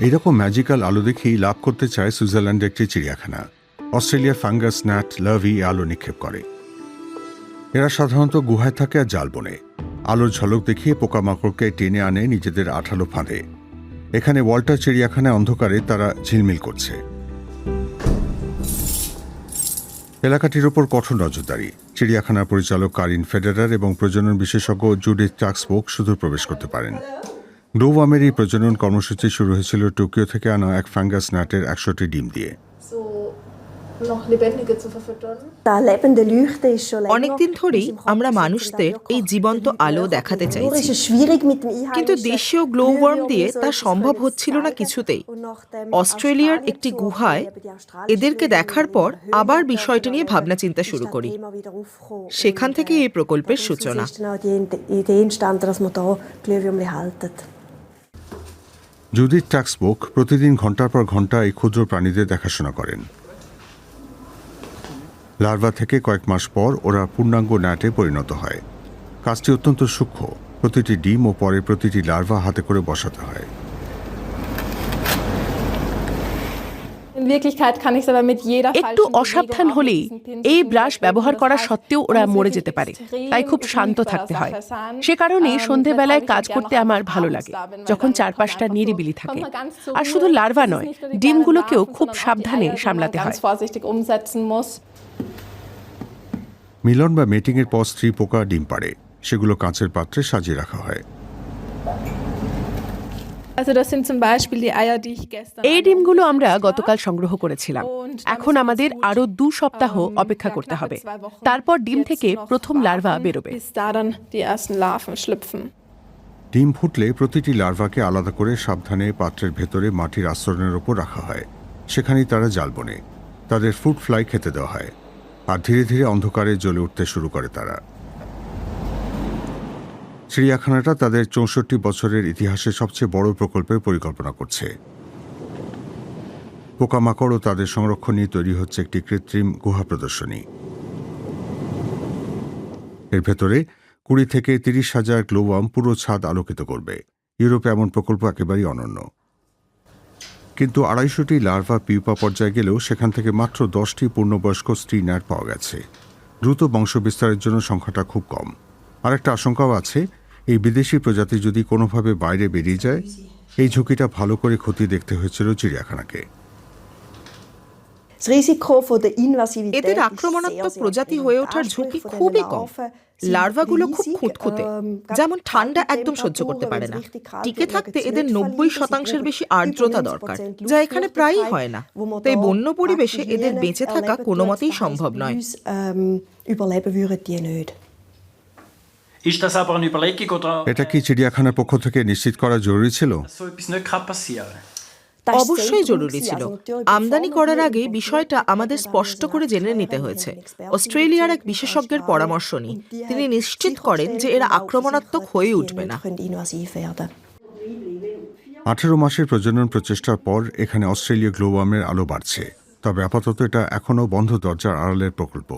এইরকম ম্যাজিক্যাল আলো দেখেই লাভ করতে চায় সুইজারল্যান্ডের একটি চিড়িয়াখানা। অস্ট্রেলিয়ার ফাঙ্গাস ন্যাট লাভি আলো নিক্ষেপ করে। এরা সাধারণত গুহায় থাকে আর জাল বনে। আলোর ঝলক দেখিয়ে পোকামাকড়কে টেনে আনে নিজেদের আঠালো ফাঁদে। এখানে ওয়াল্টার চিড়িয়াখানায় অন্ধকারে তারা ঝিলমিল করছে। এলাকাটির ওপর কঠোর নজরদারি। চিড়িয়াখানার পরিচালক কারিন ফেডারার এবং প্রজনন বিশেষজ্ঞ জুডিথ টাক্সবোক শুধু প্রবেশ করতে পারেন। গ্লোওয়ার্মের এই প্রজনন কর্মসূচি শুরু হয়েছিল টোকিও থেকে আনা এক ফাঙ্গাস ন্যাটের 100টি ডিম দিয়ে। অনেকদিন ধরেই আমরা মানুষদের এই জীবন্ত আলো দেখাতে চাইছি, কিন্তু দেশীয় গ্লোওয়ার্ম দিয়ে তা সম্ভব হচ্ছিল না কিছুতেই। অস্ট্রেলিয়ার একটি গুহায় এদেরকে দেখার পর আবার বিষয়টি নিয়ে ভাবনা চিন্তা শুরু করি। সেখান থেকে এই প্রকল্পের সূচনা। জুডিথ টাক্সবোক প্রতিদিন ঘন্টার পর ঘন্টা এই ক্ষুদ্র প্রাণীদের দেখাশোনা করেন। লার্ভা থেকে কয়েক মাস পর ওরা পূর্ণাঙ্গ ন্যাটে পরিণত হয়। কাজটি অত্যন্ত সূক্ষ্ম। প্রতিটি ডিম ও পরে প্রতিটি লার্ভা হাতে করে বসাতে হয়। একটু অসাবধান হলেই এই ব্রাশ ব্যবহার করা সত্ত্বেও ওরা মরে যেতে পারে, তাই খুব শান্ত থাকতে হয়। সে কারণেই সন্ধেবেলায় কাজ করতে আমার ভালো লাগে, যখন চারপাশটা নিরিবিলি থাকে। আর শুধু লার্ভা নয়, ডিমগুলোকেও খুব সাবধানে সামলাতে হয়। মিলন বা মেটিংয়ের পর স্ত্রী পোকা ডিম পাড়ে। সেগুলো কাঁচের পাত্রে সাজিয়ে রাখা হয়। এই ডিমগুলো আমরা গতকাল সংগ্রহ করেছিলাম। এখন আমাদের আরো 2 সপ্তাহ অপেক্ষা করতে হবে। তারপর ডিম থেকে প্রথম লার্ভা বেরোবে। ডিম ফুটলে প্রতিটি লার্ভাকে আলাদা করে সাবধানে পাত্রের ভেতরে মাটির আস্তরণের ওপর রাখা হয়। সেখানেই তারা জাল বনে। তাদের ফ্রুট ফ্লাই খেতে দেওয়া হয়, আর ধীরে ধীরে অন্ধকারে জ্বলে উঠতে শুরু করে তারা। চিড়িয়াখানাটা তাদের 64 বছরের ইতিহাসে সবচেয়ে বড় প্রকল্পের পরিকল্পনা করছে। পোকামাকড় ও তাদের সংরক্ষণ নিয়ে তৈরি হচ্ছে একটি কৃত্রিম গুহা প্রদর্শনী। এর ভেতরে 20 থেকে 30,000 গ্লোওয়ার্ম পুরো ছাদ আলোকিত করবে। ইউরোপে এমন প্রকল্প একেবারেই অনন্য। কিন্তু 250টি লার্ভা পিউপা পর্যায়ে গেলেও সেখান থেকে মাত্র 10টি পূর্ণবয়স্ক স্ত্রী ন্যাট পাওয়া গেছে। দ্রুত বংশবিস্তারের জন্য সংখ্যাটা খুব কম। আরেকটা আশঙ্কাও আছে, এই বিদেশি প্রজাতি যদি কোনোভাবে বাইরে বেরিয়ে যায়, এই ঝুঁকিটা ভালো করে খতিয়ে দেখতে হয়েছিল চিড়িয়াখানাকে। এদের আক্রমণাত্মক প্রজাতি হয়ে ওঠার ঝুঁকি খুবই কম। লার্ভাগুলো খুব খুঁতখুঁতে, যেমন ঠান্ডা একদম সহ্য করতে পারে না। টিকে থাকতে এদের 90% বেশি আর্দ্রতা দরকার, যা এখানে প্রায়ই হয় না। তাই বন্য পরিবেশে এদের বেঁচে থাকা কোনো মতেই সম্ভব নয়। এটা কি চিড়িয়াখানার পক্ষ থেকে নিশ্চিত করা জরুরি ছিল? অবশ্যই জরুরি ছিল। আমদানি করার আগে বিষয়টা আমাদের স্পষ্ট করে জেনে নিতে হয়েছে। অস্ট্রেলিয়ার এক বিশেষজ্ঞের পরামর্শ নিই। তিনি নিশ্চিত করেন যে এরা আক্রমণাত্মক হয়ে উঠবে না। 18 মাসের প্রজনন প্রচেষ্টার পর এখানে অস্ট্রেলীয় গ্লোওয়ার্মের আলো বাড়ছে। তবে আপাতত এটা এখনও বন্ধ দরজার আড়ালের প্রকল্প।